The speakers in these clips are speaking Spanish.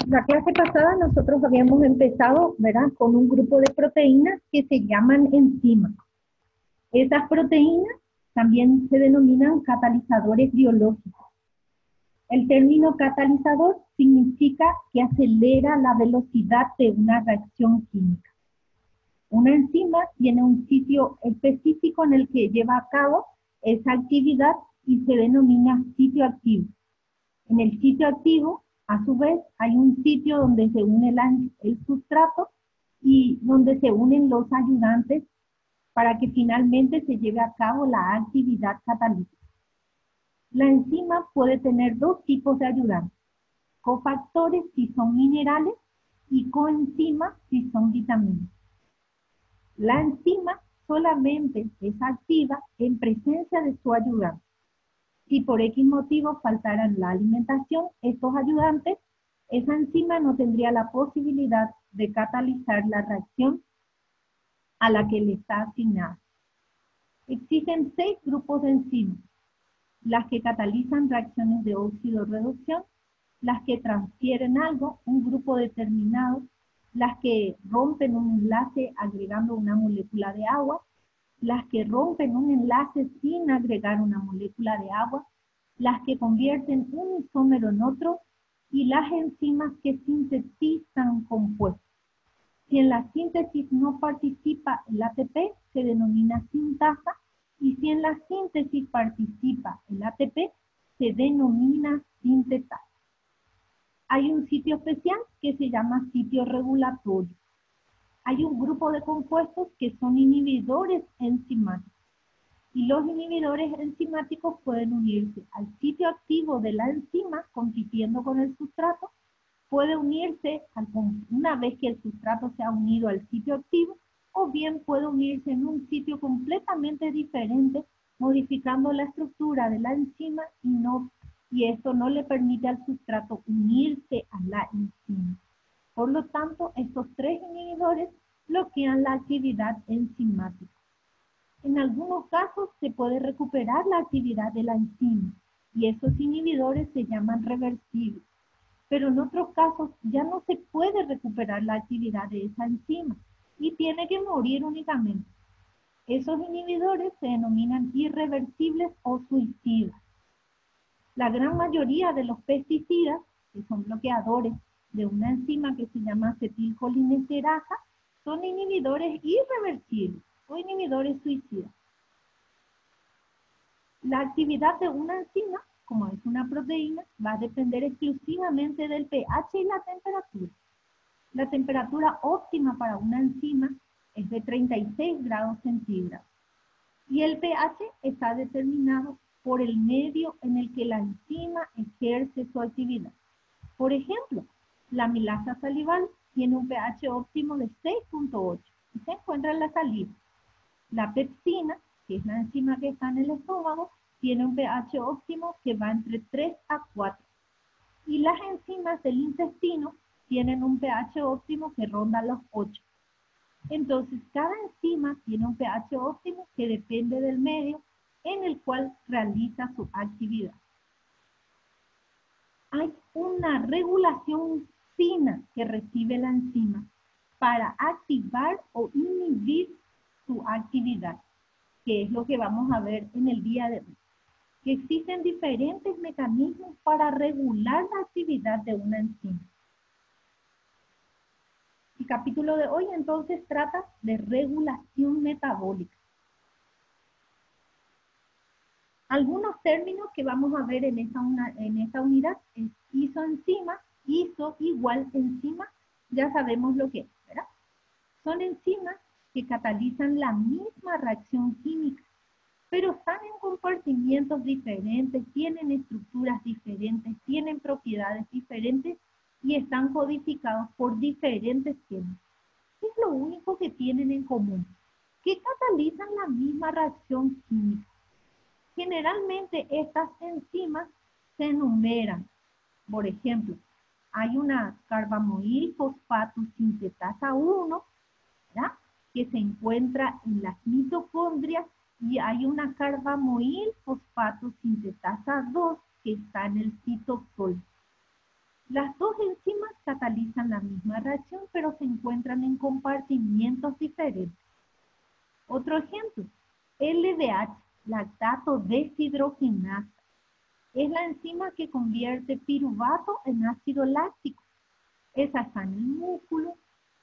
La clase pasada nosotros habíamos empezado, ¿verdad?, con un grupo de proteínas que se llaman enzimas. Esas proteínas también se denominan catalizadores biológicos. El término catalizador significa que acelera la velocidad de una reacción química. Una enzima tiene un sitio específico en el que lleva a cabo esa actividad y se denomina sitio activo. En el sitio activo, a su vez, hay un sitio donde se une el sustrato y donde se unen los ayudantes para que finalmente se lleve a cabo la actividad catalítica. La enzima puede tener dos tipos de ayudantes: cofactores si son minerales y coenzimas si son vitaminas. La enzima solamente es activa en presencia de su ayudante. Si por X motivo faltaran la alimentación, estos ayudantes, esa enzima no tendría la posibilidad de catalizar la reacción a la que le está asignada. Existen 6 grupos de enzimas: las que catalizan reacciones de óxido-reducción, las que transfieren algo, un grupo determinado, las que rompen un enlace agregando una molécula de agua, las que rompen un enlace sin agregar una molécula de agua, las que convierten un isómero en otro y las enzimas que sintetizan compuestos. Si en la síntesis no participa el ATP, se denomina sintasa, y si en la síntesis participa el ATP, se denomina sintetasa. Hay un sitio especial que se llama sitio regulatorio. Hay un grupo de compuestos que son inhibidores enzimáticos. Y los inhibidores enzimáticos pueden unirse al sitio activo de la enzima compitiendo con el sustrato, puede unirse una vez que el sustrato se ha unido al sitio activo, o bien puede unirse en un sitio completamente diferente, modificando la estructura de la enzima y esto no le permite al sustrato unirse a la enzima. Por lo tanto, estos 3 inhibidores bloquean la actividad enzimática. En algunos casos se puede recuperar la actividad de la enzima y esos inhibidores se llaman reversibles. Pero en otros casos ya no se puede recuperar la actividad de esa enzima y tiene que morir únicamente. Esos inhibidores se denominan irreversibles o suicidas. La gran mayoría de los pesticidas, que son bloqueadores de una enzima que se llama acetilcolinesterasa, son inhibidores irreversibles o inhibidores suicidas. La actividad de una enzima, como es una proteína, va a depender exclusivamente del pH y la temperatura. La temperatura óptima para una enzima es de 36 grados centígrados. Y el pH está determinado por el medio en el que la enzima ejerce su actividad. Por ejemplo, la amilasa salival tiene un pH óptimo de 6.8 y se encuentra en la saliva. La pepsina, que es la enzima que está en el estómago, tiene un pH óptimo que va entre 3 a 4. Y las enzimas del intestino tienen un pH óptimo que ronda los 8. Entonces, cada enzima tiene un pH óptimo que depende del medio en el cual realiza su actividad. Hay una regulación fina que recibe la enzima para activar o inhibir su actividad, que es lo que vamos a ver en el día de hoy. Que existen diferentes mecanismos para regular la actividad de una enzima. El capítulo de hoy entonces trata de regulación metabólica. Algunos términos que vamos a ver en esta unidad es isoenzima, iso igual enzima, ya sabemos lo que es, ¿verdad? Son enzimas que catalizan la misma reacción química, pero están en compartimientos diferentes, tienen estructuras diferentes, tienen propiedades diferentes y están codificados por diferentes genes. ¿Qué es lo único que tienen en común? Que catalizan la misma reacción química. Generalmente estas enzimas se enumeran. Por ejemplo, hay una carbamoil fosfato sintetasa 1, ¿verdad?, que se encuentra en las mitocondrias, y hay una carbamoil fosfato sintetasa 2 que está en el citosol. Las dos enzimas catalizan la misma reacción, pero se encuentran en compartimientos diferentes. Otro ejemplo, LDH, lactato deshidrogenasa, es la enzima que convierte piruvato en ácido láctico. Esa está en el músculo,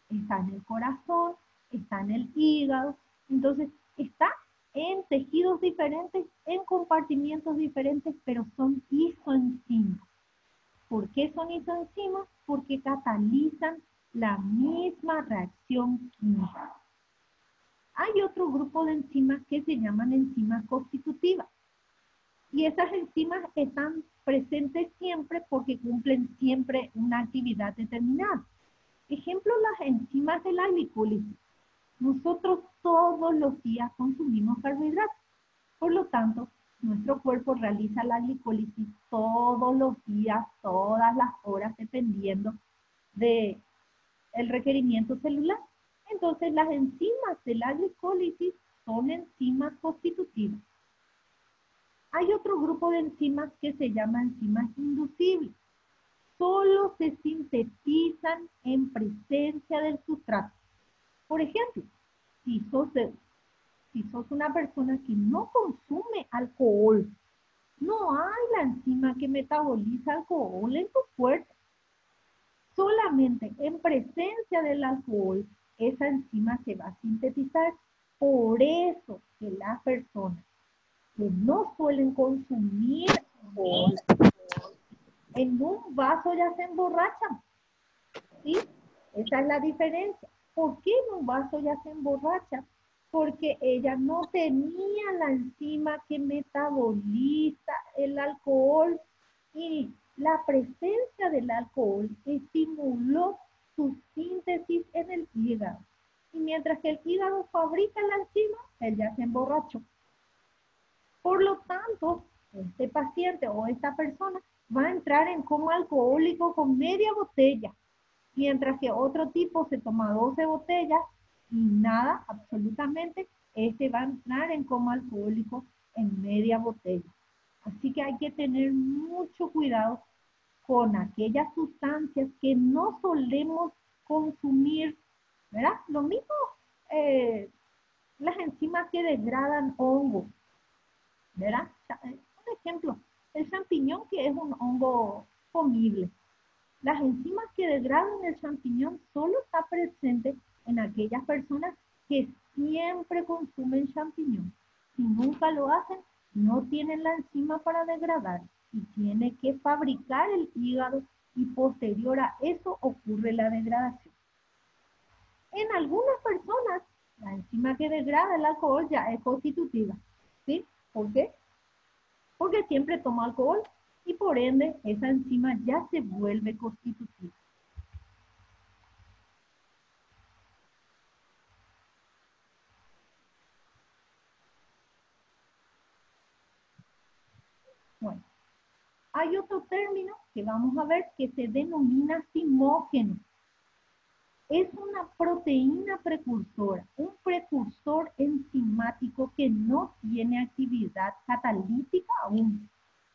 está en el corazón, está en el hígado. Entonces, está en tejidos diferentes, en compartimientos diferentes, pero son isoenzimas. ¿Por qué son isoenzimas? Porque catalizan la misma reacción química. Hay otro grupo de enzimas que se llaman enzimas constitutivas. Y esas enzimas están presentes siempre porque cumplen siempre una actividad determinada. Ejemplo, las enzimas de la glicólisis. Nosotros todos los días consumimos carbohidratos. Por lo tanto, nuestro cuerpo realiza la glicólisis todos los días, todas las horas, dependiendo del requerimiento celular. Entonces, las enzimas de la glicólisis son enzimas constitutivas. Hay otro grupo de enzimas que se llama enzimas inducibles. Solo se sintetizan en presencia del sustrato. Por ejemplo, si sos una persona que no consume alcohol, no hay la enzima que metaboliza alcohol en tu cuerpo. Solamente en presencia del alcohol, esa enzima se va a sintetizar. Por eso que las personas que no suelen consumir alcohol, en un vaso ya se emborrachan. ¿Sí? Esa es la diferencia. ¿Por qué en un vaso ya se emborracha? Porque ella no tenía la enzima que metaboliza el alcohol y la presencia del alcohol estimuló su síntesis en el hígado. Y mientras que el hígado fabrica la enzima, él ya se emborrachó. Por lo tanto, este paciente o esta persona va a entrar en coma alcohólico con media botella, mientras que otro tipo se toma 12 botellas y nada, absolutamente, este va a entrar en coma alcohólico en media botella. Así que hay que tener mucho cuidado con aquellas sustancias que no solemos consumir, ¿verdad? Lo mismo, las enzimas que degradan hongos, ¿verdad? Un ejemplo, el champiñón, que es un hongo comible. Las enzimas que degradan el champiñón solo está presente en aquellas personas que siempre consumen champiñón. Si nunca lo hacen, no tienen la enzima para degradar y tiene que fabricar el hígado y posterior a eso ocurre la degradación. En algunas personas, la enzima que degrada el alcohol ya es constitutiva. ¿Sí? ¿Por qué? Porque siempre toma alcohol y por ende esa enzima ya se vuelve constitutiva. Bueno, hay otro término que vamos a ver que se denomina zimógeno. Es una proteína precursora, un precursor enzimático que no tiene actividad catalítica aún.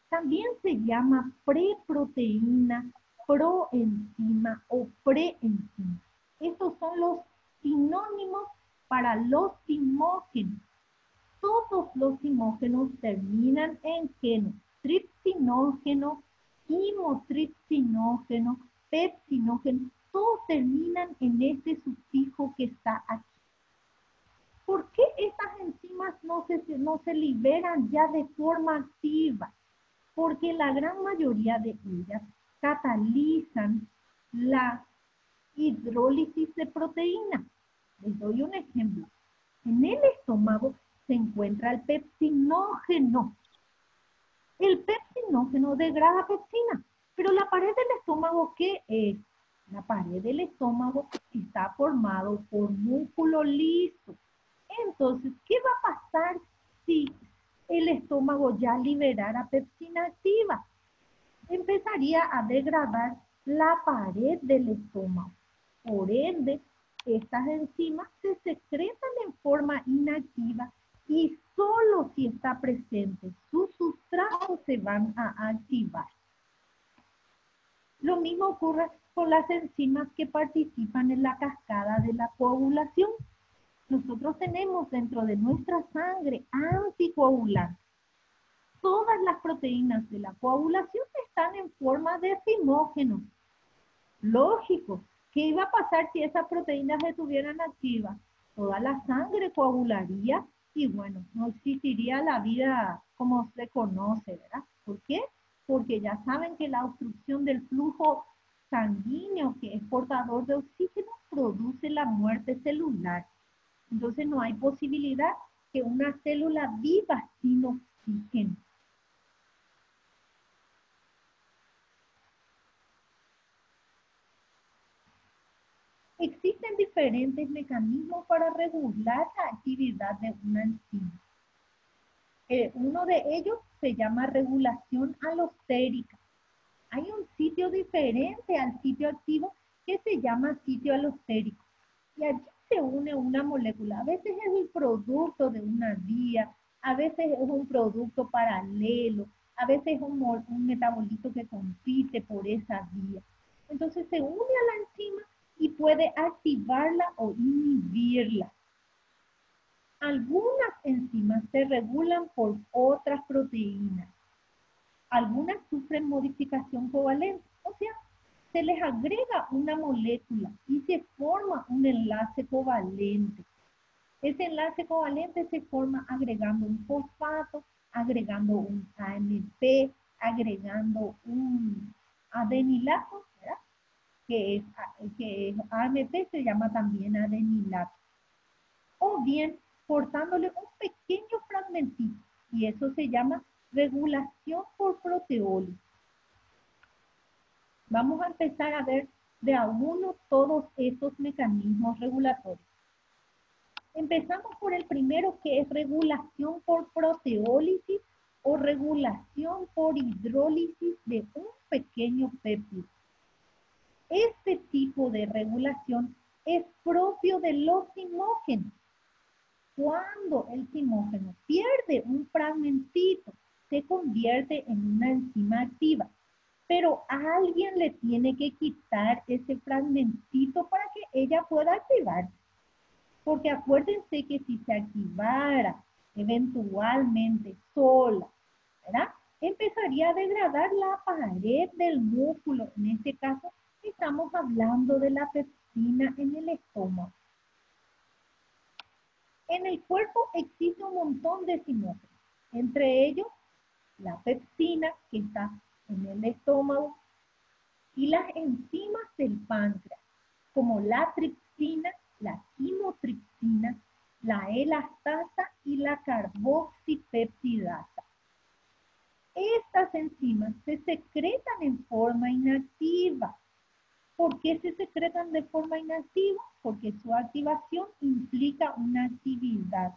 También se llama preproteína, proenzima o preenzima. Estos son los sinónimos para los zimógenos. Todos los zimógenos terminan en geno. Tripsinógeno, imotripsinógeno, pepsinógeno, todos terminan en este sufijo que está aquí. ¿Por qué estas enzimas no se liberan ya de forma activa? Porque la gran mayoría de ellas catalizan la hidrólisis de proteínas. Les doy un ejemplo. En el estómago se encuentra el pepsinógeno. El pepsinógeno degrada pepsina, pero la pared del estómago, ¿qué es? La pared del estómago está formado por músculo liso. Entonces, ¿qué va a pasar si el estómago ya liberara pepsina activa? Empezaría a degradar la pared del estómago. Por ende, estas enzimas se secretan en forma inactiva y solo si está presente su sustrato se van a activar. Lo mismo ocurre con las enzimas que participan en la cascada de la coagulación. Nosotros tenemos dentro de nuestra sangre anticoagulantes. Todas las proteínas de la coagulación están en forma de fimógenos. Lógico, ¿qué iba a pasar si esas proteínas estuvieran activas? Toda la sangre coagularía y bueno, no existiría la vida como se conoce, ¿verdad? ¿Por qué? Porque ya saben que la obstrucción del flujo sanguíneo, que es portador de oxígeno, produce la muerte celular. Entonces no hay posibilidad que una célula viva sin oxígeno. Existen diferentes mecanismos para regular la actividad de una enzima. Uno de ellos se llama regulación alostérica. Hay un sitio diferente al sitio activo que se llama sitio alostérico. Y allí se une una molécula. A veces es el producto de una vía, a veces es un producto paralelo, a veces es un metabolito que compite por esa vía. Entonces se une a la enzima y puede activarla o inhibirla. Algunas enzimas se regulan por otras proteínas. Algunas sufren modificación covalente, o sea, se les agrega una molécula y se forma un enlace covalente. Ese enlace covalente se forma agregando un fosfato, agregando un AMP, agregando un adenilato, ¿verdad? Que es AMP, se llama también adenilato. O bien cortándole un pequeño fragmentito, y eso se llama regulación por proteólisis. Vamos a empezar a ver de a uno todos estos mecanismos regulatorios. Empezamos por el primero, que es regulación por proteólisis o regulación por hidrólisis de un pequeño péptido. Este tipo de regulación es propio de los zimógenos. Cuando el zimógeno pierde un fragmentito, se convierte en una enzima activa. Pero a alguien le tiene que quitar ese fragmentito para que ella pueda activarse. Porque acuérdense que si se activara eventualmente sola, ¿verdad? Empezaría a degradar la pared del músculo. En este caso, estamos hablando de la pepsina en el estómago. En el cuerpo existe un montón de zimógenos, entre ellos la pepsina, que está en el estómago, y las enzimas del páncreas, como la tripsina, la quimotripsina, la elastasa y la carboxipeptidasa. Estas enzimas se secretan en forma inactiva. ¿Por qué se secretan de forma inactiva? Porque su activación implica una actividad,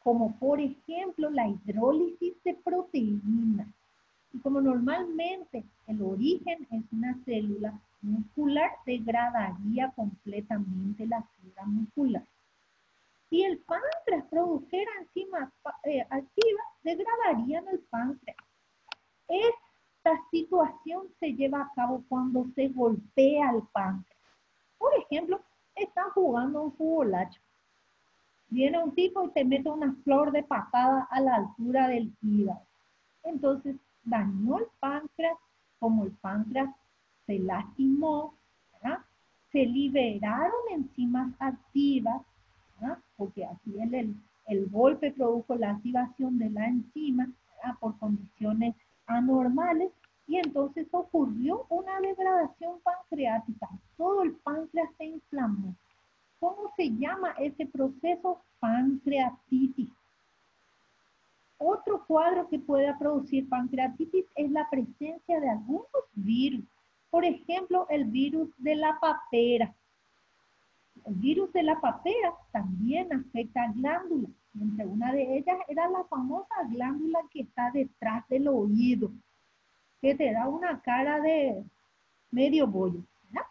como por ejemplo la hidrólisis de proteínas. Y como normalmente el origen es una célula muscular, degradaría completamente la fibra muscular. Si el páncreas produjera enzimas activas, degradarían el páncreas. Esta situación se lleva a cabo cuando se golpea el páncreas. Por ejemplo, estás jugando un futbolacho. Viene un tipo y te mete una flor de patada a la altura del hígado. Entonces, dañó el páncreas, como el páncreas se lastimó, ¿verdad? Se liberaron enzimas activas, ¿verdad? Porque así el golpe produjo la activación de la enzima, ¿verdad? Por condiciones anormales, y entonces ocurrió una degradación pancreática. Todo el páncreas se inflamó. ¿Cómo se llama ese proceso? Pancreatitis. Otro cuadro que pueda producir pancreatitis es la presencia de algunos virus. Por ejemplo, el virus de la papera. El virus de la papera también afecta a glándulas. Entre una de ellas era la famosa glándula que está detrás del oído, que te da una cara de medio bollo, ¿verdad?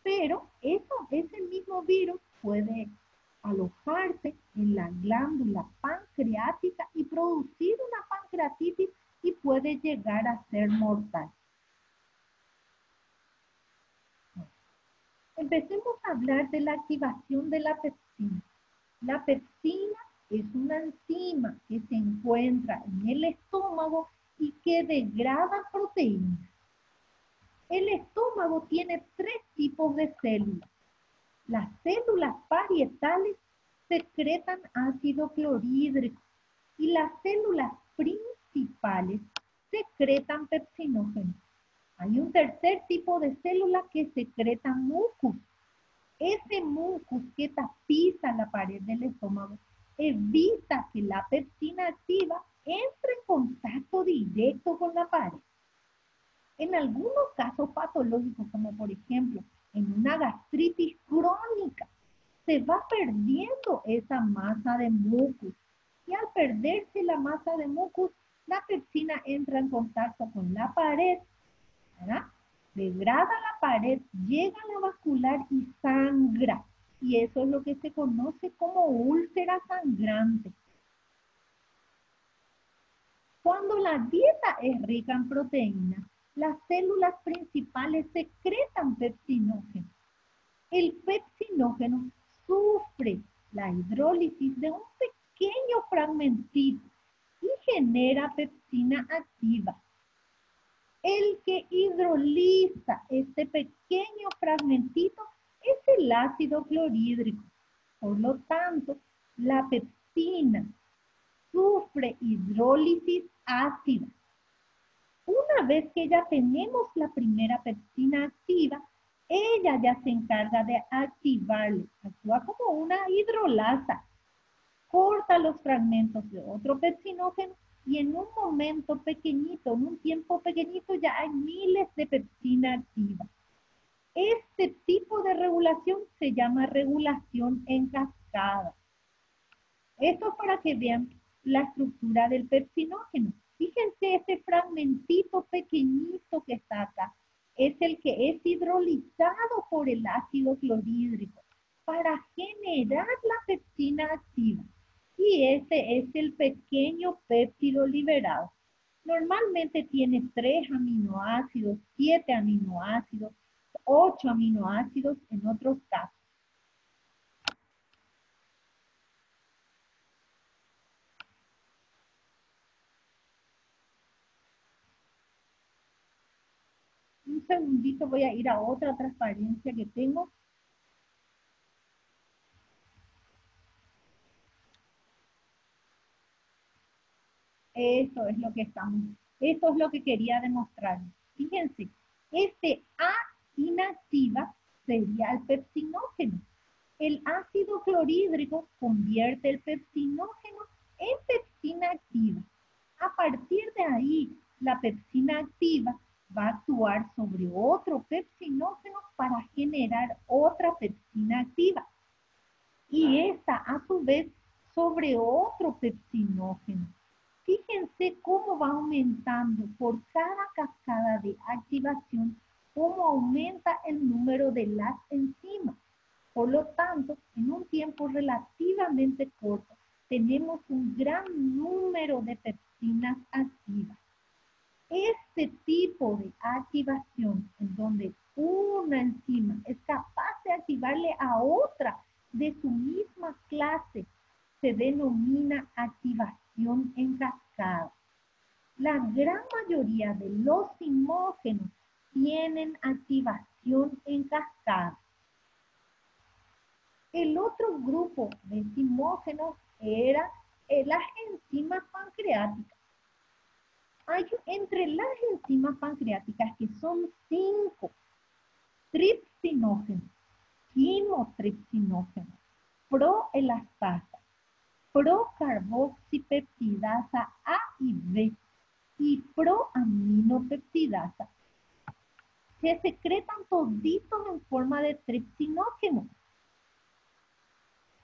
Pero ese mismo virus puede alojarse en la glándula pancreática y producir una pancreatitis y puede llegar a ser mortal. Empecemos a hablar de la activación de la pepsina. La pepsina es una enzima que se encuentra en el estómago y que degrada proteínas. El estómago tiene 3 tipos de células. Las células parietales secretan ácido clorhídrico y las células principales secretan pepsinógeno. Hay un tercer tipo de célula que secreta mucus. Ese mucus que tapiza la pared del estómago evita que la pepsina activa entre en contacto directo con la pared. En algunos casos patológicos, como por ejemplo en una gastritis crónica, se va perdiendo esa masa de mucus. Y al perderse la masa de mucus, la pepsina entra en contacto con la pared, ¿verdad? Degrada la pared, llega a la vascular y sangra. Y eso es lo que se conoce como úlcera sangrante. Cuando la dieta es rica en proteínas, las células principales secretan pepsinógeno. El pepsinógeno sufre la hidrólisis de un pequeño fragmentito y genera pepsina activa. El que hidroliza este pequeño fragmentito es el ácido clorhídrico. Por lo tanto, la pepsina sufre hidrólisis ácida. Una vez que ya tenemos la primera pepsina activa, ella ya se encarga de activarle. Actúa como una hidrolasa. Corta los fragmentos de otro pepsinógeno y en un momento pequeñito, en un tiempo pequeñito, ya hay miles de pepsina activa. Este tipo de regulación se llama regulación en cascada. Esto es para que vean la estructura del pepsinógeno. Fíjense este fragmentito pequeñito que está acá. Es el que es hidrolizado por el ácido clorhídrico para generar la pepsina activa. Y este es el pequeño péptido liberado. Normalmente tiene 3 aminoácidos, 7 aminoácidos, 8 aminoácidos en otros casos. Un segundito, voy a ir a otra transparencia que tengo. Eso es lo que esto es lo que quería demostrar. Fíjense, este A inactiva sería el pepsinógeno. El ácido clorhídrico convierte el pepsinógeno en pepsina activa. A partir de ahí, la pepsina activa va a actuar sobre otro pepsinógeno para generar otra pepsina activa. Y esta, a su vez, sobre otro pepsinógeno. Fíjense cómo va aumentando por cada cascada de activación, cómo aumenta el número de las enzimas. Por lo tanto, en un tiempo relativamente corto, tenemos un gran número de pepsinas activas. Este tipo de activación, en donde una enzima es capaz de activarle a otra de su misma clase, se denomina activación en cascada. La gran mayoría de los zimógenos tienen activación en cascada. El otro grupo de zimógenos era las enzimas pancreáticas. Hay entre las enzimas pancreáticas, que son 5, tripsinógenos, quimotripsinógenos, proelastasa, procarboxipeptidasa A y B y proaminopeptidasa. Se secretan toditos en forma de tripsinógeno.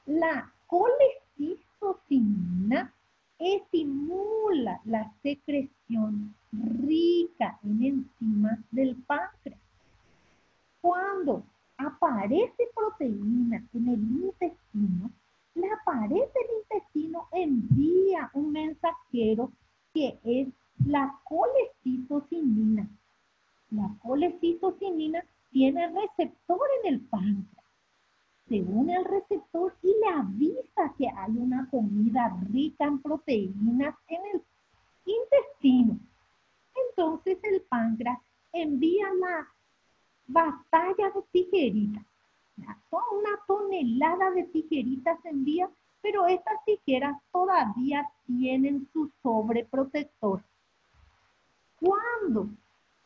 La colecistocinina estimula la secreción rica en enzimas del páncreas. Cuando aparece proteína en el intestino, la pared del intestino envía un mensajero que es la colecistocinina. La colecistocinina tiene receptor en el páncreas. Se une al receptor y le avisa que hay una comida rica en proteínas en el intestino. Entonces el páncreas envía la batalla de tijeritas. Son una tonelada de tijeritas envía, pero estas tijeras todavía tienen su sobreprotector. Cuando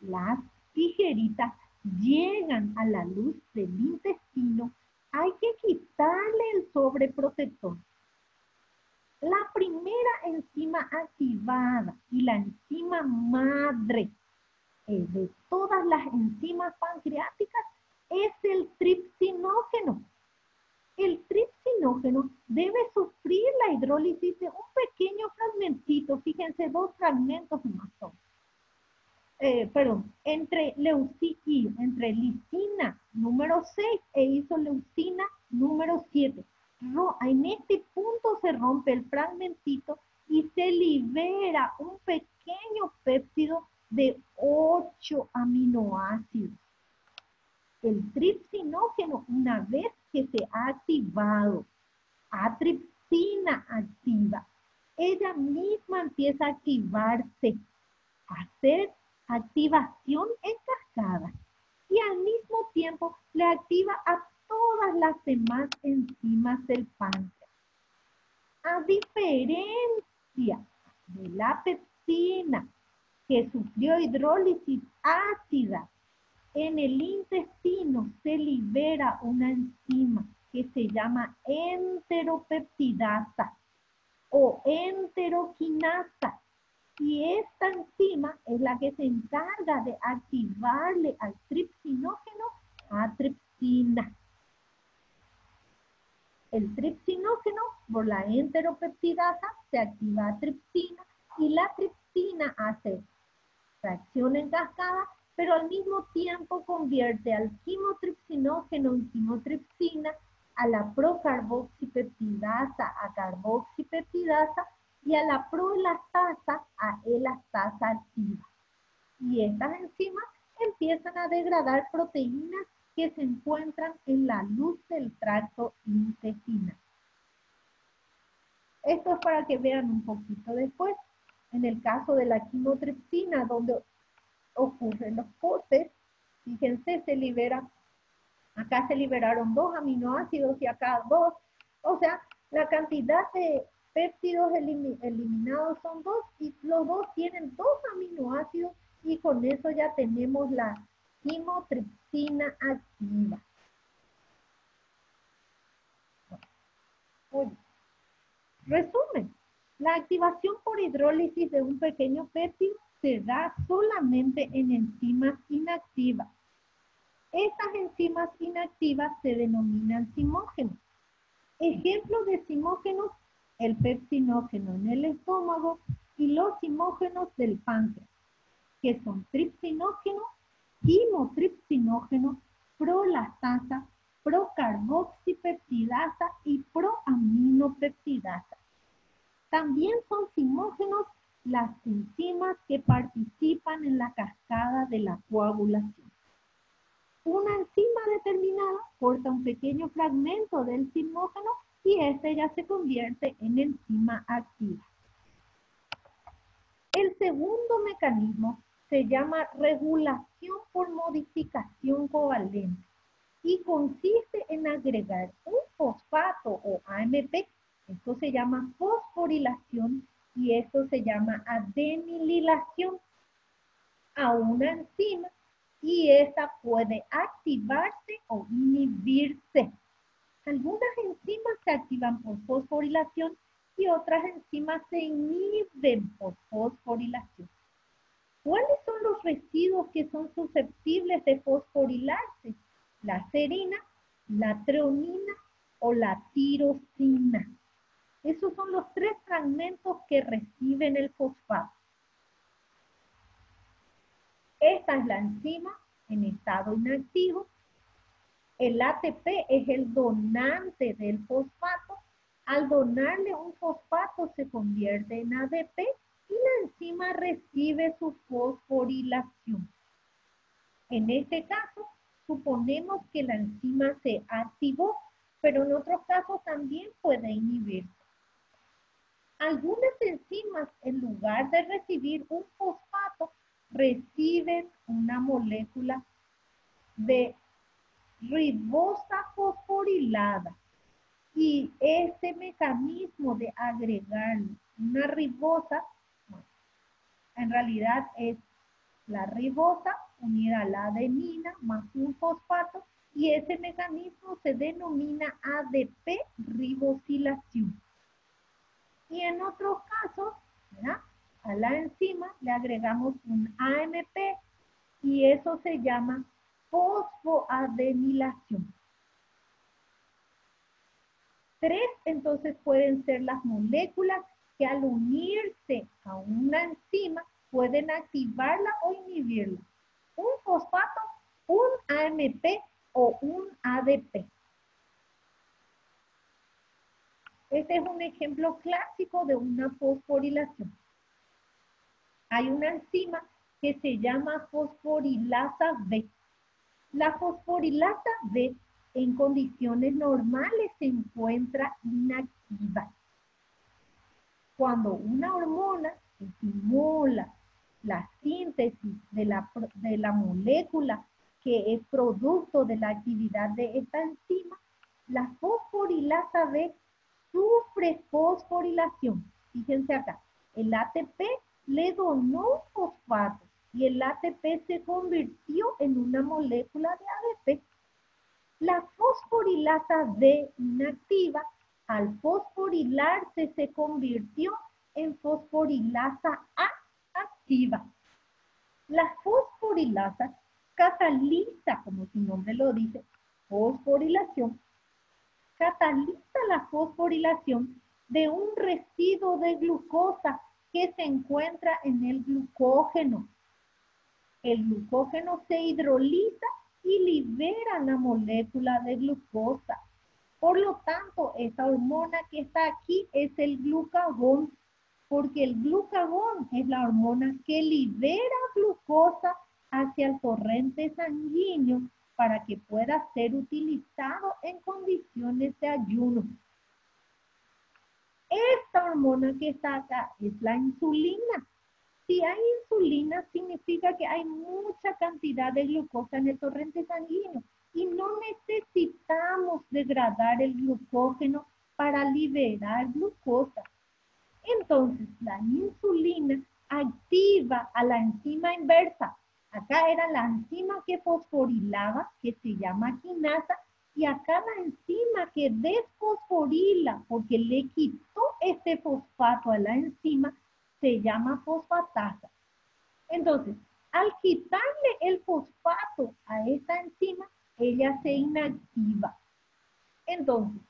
las tijeritas llegan a la luz del intestino, hay que quitarle el sobreprotector. La primera enzima activada y la enzima madre de todas las enzimas pancreáticas es el tripsinógeno. El tripsinógeno debe sufrir la hidrólisis de un pequeño fragmentito, fíjense, 2 fragmentos más son. Entre lisina número 6 e isoleucina número 7. En este punto se rompe el fragmentito y se libera un pequeño péptido de 8 aminoácidos. El tripsinógeno, una vez que se ha activado a tripsina activa, ella misma empieza a activarse, a hacer activación en cascada y al mismo tiempo le activa a todas las demás enzimas del páncreas. A diferencia de la pepsina que sufrió hidrólisis ácida, en el intestino se libera una enzima que se llama enteropeptidasa o enteroquinasa. Y esta enzima es la que se encarga de activarle al tripsinógeno a tripsina. El tripsinógeno, por la enteropeptidasa, se activa a tripsina y la tripsina hace reacción en cascada, pero al mismo tiempo convierte al quimotripsinógeno en quimotripsina, a la procarboxipeptidasa a carboxipeptidasa y a la proelastasa a elastasa activa. Y estas enzimas empiezan a degradar proteínas que se encuentran en la luz del tracto intestinal. Esto es para que vean un poquito después. En el caso de la quimotripsina, donde ocurren los cortes, fíjense, se libera, acá se liberaron 2 aminoácidos y acá 2, o sea, la cantidad de péptidos eliminados son 2 y los 2 tienen 2 aminoácidos y con eso ya tenemos la quimotripsina activa. Oye, resumen, la activación por hidrólisis de un pequeño péptido se da solamente en enzimas inactivas. Estas enzimas inactivas se denominan zimógenos. Ejemplos de zimógenos, el pepsinógeno en el estómago y los zimógenos del páncreas, que son tripsinógeno, quimotripsinógeno, prolactasa, procarboxipeptidasa y proaminopeptidasa. También son zimógenos las enzimas que participan en la cascada de la coagulación. Una enzima determinada corta un pequeño fragmento del zimógeno y este ya se convierte en enzima activa. El segundo mecanismo se llama regulación por modificación covalente y consiste en agregar un fosfato o AMP. Esto se llama fosforilación y esto se llama adenililación a una enzima y esta puede activarse o inhibirse. Algunas enzimas se activan por fosforilación y otras enzimas se inhiben por fosforilación. ¿Cuáles son los residuos que son susceptibles de fosforilarse? La serina, la treonina o la tirosina. Esos son los 3 fragmentos que reciben el fosfato. Esta es la enzima en estado inactivo. El ATP es el donante del fosfato. Al donarle un fosfato se convierte en ADP y la enzima recibe su fosforilación. En este caso, suponemos que la enzima se activó, pero en otros casos también puede inhibirse. Algunas enzimas, en lugar de recibir un fosfato, reciben una molécula de ribosa fosforilada. Y este mecanismo de agregar una ribosa, bueno, en realidad es la ribosa unida a la adenina más un fosfato, y ese mecanismo se denomina ADP ribosilación. Y en otros casos, ¿verdad?, a la enzima le agregamos un AMP y eso se llama fosfoadenilación. Tres, entonces, pueden ser las moléculas que al unirse a una enzima pueden activarla o inhibirla. Un fosfato, un AMP o un ADP. Este es un ejemplo clásico de una fosforilación. Hay una enzima que se llama fosforilasa B. La fosforilasa B en condiciones normales se encuentra inactiva. Cuando una hormona estimula la síntesis de la molécula que es producto de la actividad de esta enzima, la fosforilasa B sufre fosforilación. Fíjense acá, el ATP le donó un fosfato y el ATP se convirtió en una molécula de ADP. La fosforilasa B inactiva, al fosforilarse, se convirtió en fosforilasa A activa. La fosforilasa cataliza, como su nombre lo dice, fosforilación, cataliza la fosforilación de un residuo de glucosa que se encuentra en el glucógeno. El glucógeno se hidroliza y libera la molécula de glucosa. Por lo tanto, esta hormona que está aquí es el glucagón, porque el glucagón es la hormona que libera glucosa hacia el torrente sanguíneo para que pueda ser utilizado en condiciones de ayuno. Esta hormona que está acá es la insulina. Si hay insulina, significa que hay mucha cantidad de glucosa en el torrente sanguíneo y no necesitamos degradar el glucógeno para liberar glucosa. Entonces, la insulina activa a la enzima inversa. Acá era la enzima que fosforilaba, que se llama quinasa, y acá la enzima que desfosforila, porque le quitó este fosfato a la enzima, se llama fosfatasa. Entonces, al quitarle el fosfato a esta enzima, ella se inactiva. Entonces,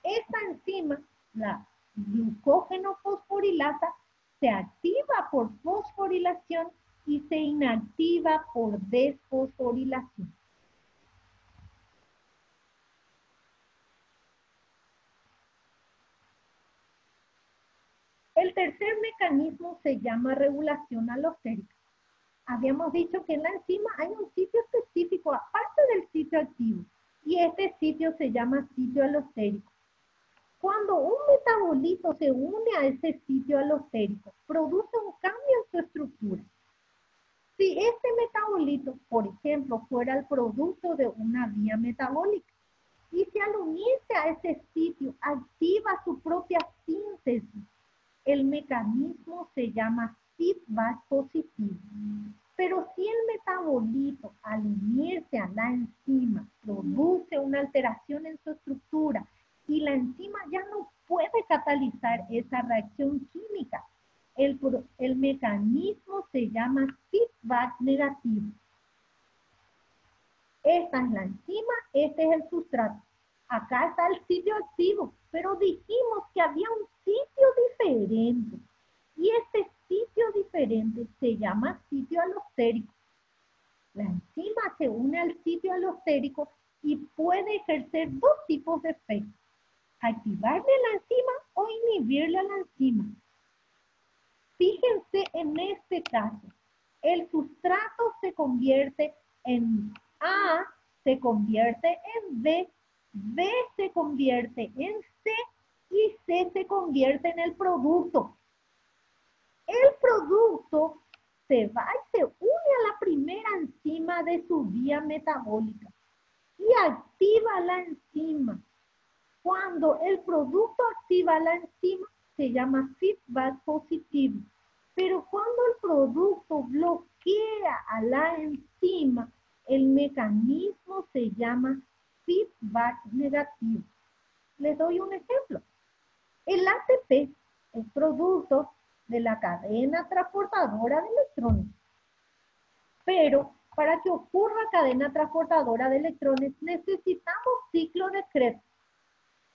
esta enzima, la glucógeno fosforilasa, se activa por fosforilación y se inactiva por desfosforilación. El tercer mecanismo se llama regulación alostérica. Habíamos dicho que en la enzima hay un sitio específico, aparte del sitio activo, y este sitio se llama sitio alostérico. Cuando un metabolito se une a ese sitio alostérico, produce un cambio en su estructura. Si este metabolito, por ejemplo, fuera el producto de una vía metabólica, y si al unirse a ese sitio activa su propia síntesis, el mecanismo se llama feedback positivo. Pero si el metabolito al unirse a la enzima produce una alteración en su estructura y la enzima ya no puede catalizar esa reacción química, el mecanismo se llama feedback negativo. Esta es la enzima, este es el sustrato. Acá está el sitio activo, pero dijimos que había un sitio diferente. Y este sitio diferente se llama sitio alostérico. La enzima se une al sitio alostérico y puede ejercer dos tipos de efectos: activarle la enzima o inhibirle a la enzima. Fíjense en este caso, el sustrato se convierte en A se convierte en B, B se convierte en C y C se convierte en el producto. El producto se va y se une a la primera enzima de su vía metabólica y activa la enzima. Cuando el producto activa la enzima, se llama feedback positivo. Pero cuando el producto bloquea a la enzima, el mecanismo se llama feedback negativo. Les doy un ejemplo. El ATP es producto de la cadena transportadora de electrones. Pero para que ocurra cadena transportadora de electrones necesitamos ciclo de Krebs.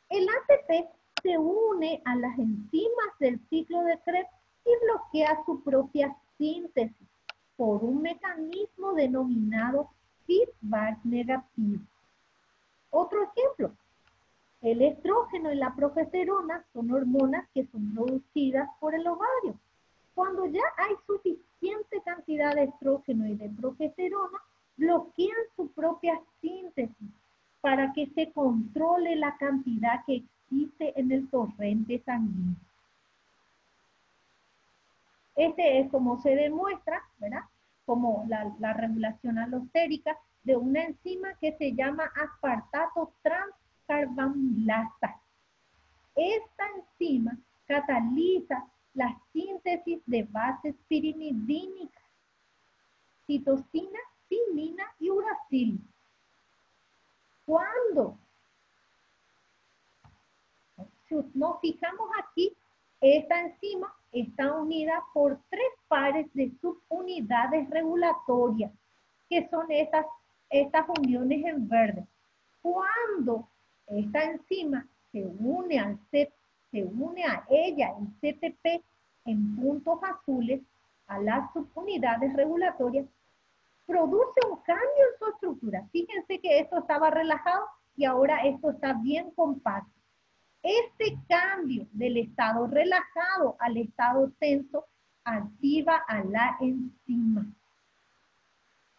El ATP se une a las enzimas del ciclo de Krebs y bloquea su propia síntesis por un mecanismo denominado feedback negativo. Otro ejemplo, el estrógeno y la progesterona son hormonas que son producidas por el ovario. Cuando ya hay suficiente cantidad de estrógeno y de progesterona, bloquean su propia síntesis para que se controle la cantidad que existe en el torrente sanguíneo. Este es como se demuestra, ¿verdad? Como la regulación alostérica de una enzima que se llama aspartato transcarbamilasa. Esta enzima cataliza la síntesis de bases pirimidínicas, citosina, timina y uracilo. Cuando nos fijamos aquí, esta enzima está unida por 3 pares de subunidades regulatorias, que son estas uniones en verde. Cuando esta enzima se une a ella en CTP en puntos azules, a las subunidades regulatorias, produce un cambio en su estructura. Fíjense que esto estaba relajado y ahora esto está bien compacto. Este cambio del estado relajado al estado tenso activa a la enzima.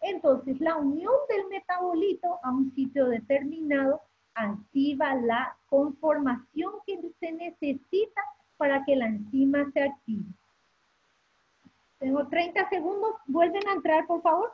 Entonces, la unión del metabolito a un sitio determinado activa la conformación que se necesita para que la enzima se active. Tengo 30 segundos. ¿Vuelven a entrar, por favor?